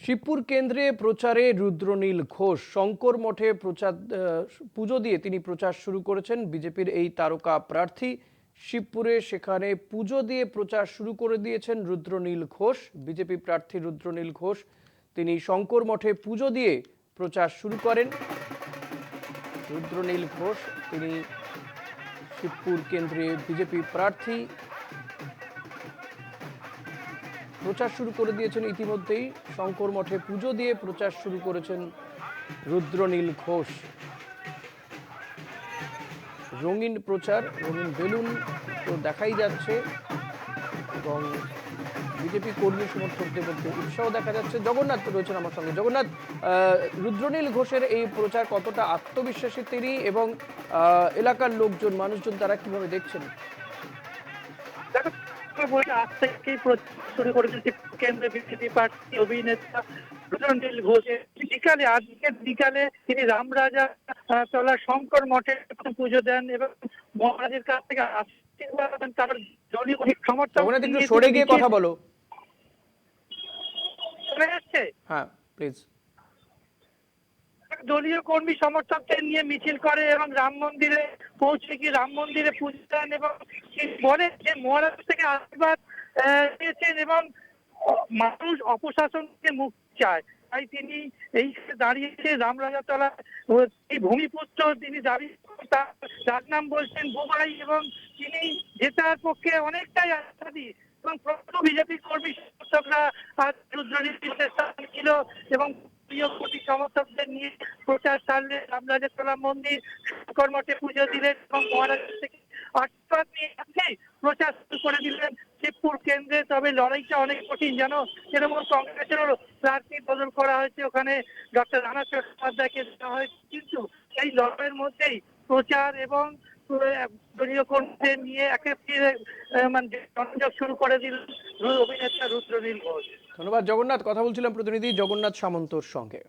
শিবপুর কেন্দ্রে প্রচারে রুদ্রনীল ঘোষ শঙ্কর মঠে পুজো দিয়ে তিনি প্রচার শুরু করেছেন। বিজেপির এই তারকা প্রার্থী শিবপুরে সেখানে পুজো দিয়ে প্রচার শুরু করে দিয়েছেন রুদ্রনীল ঘোষ। বিজেপি প্রার্থী রুদ্রনীল ঘোষ তিনি শঙ্কর মঠে পুজো দিয়ে প্রচার শুরু করেন। রুদ্রনীল ঘোষ তিনি শিবপুর কেন্দ্রে বিজেপি প্রার্থী প্রচার শুরু করে দিয়েছেন। ইতিমধ্যেই শঙ্কর মঠে পুজো দিয়ে প্রচার শুরু করেছেন রুদ্রনীল ঘোষ। রঙিন প্রচার, রঙিন বেলুন তো দেখাই যাচ্ছে এবং বিজেপি কর্মী সমর্থকদের মধ্যে উৎসাহ দেখা যাচ্ছে। জগন্নাথ রয়েছেন আমার সঙ্গে। জগন্নাথ, রুদ্রনীল ঘোষের এই প্রচার কতটা আত্মবিশ্বাসী তিনি এবং এলাকার লোকজন মানুষজন তারা কিভাবে দেখছেন? আজ থেকেই শুরু করেছে কেন্দ্রে বিজেপি প্রার্থী অভিনেতা রুদ্রনীল ঘোষ। বিকালে আজকের বিকালে তিনি রামরাজা তলা শঙ্কর মঠে পুজো দেন এবং মহারাজের কাছ থেকে আশীর্বাদ পান। তার দলীয় সমর্থক একটু সরে গিয়ে কথা বলো। শোনা যাচ্ছে? হ্যাঁ, প্লিজ। দলীয় কর্মী সমর্থকদের নিয়ে মিছিল করে এবং রাম মন্দিরে পৌঁছে গিয়ে রাম মন্দিরে পুজো দেন এবং বলে যে মহারাজ থেকে আশীর্বাদ পেয়েছেন এবং মানুষ অপশাসনকে মুক্তি চায়। তাই তিনি এই দাঁড়িয়েছে রামরাজাতলা এই ভূমিপুত্র তিনি দাবি তার নাম বলছেন বোবাই এবং তিনি জেতার পক্ষে অনেকটাই আশাবাদী এবং প্রথম বিজেপি কর্মী সমর্থকরা আজ রুদ্রনীল ছিল এবং কর্মী সমর্থকদের নিয়ে প্রচার সারলে রামরাজাতলা মন্দির শঙ্কর মঠে পুজো দিলেন এবং মহারাজের থেকে আশীর্বাদ নিয়ে প্রচার শুরু করে দিলেন শিবপুর কেন্দ্রে। তবে লড়াইটা অনেক কঠিন, যেন তৃণমূল কংগ্রেসেরও প্রার্থী বদল করা হয়েছে, ওখানে ডক্টর রানা চট্টোপাধ্যায়কে দেওয়া হয়েছে, কিন্তু এই লড়াইয়ের মধ্যেই প্রচার এবং দলীয় কর্মীদের নিয়ে একেবারে সংযোগ শুরু করে দিলেন অভিনেতা রুদ্রনীল ঘোষ। ধন্যবাদ জগন্নাথ। কথা বলছিলাম প্রতিনিধি জগন্নাথ সামন্তর সঙ্গে।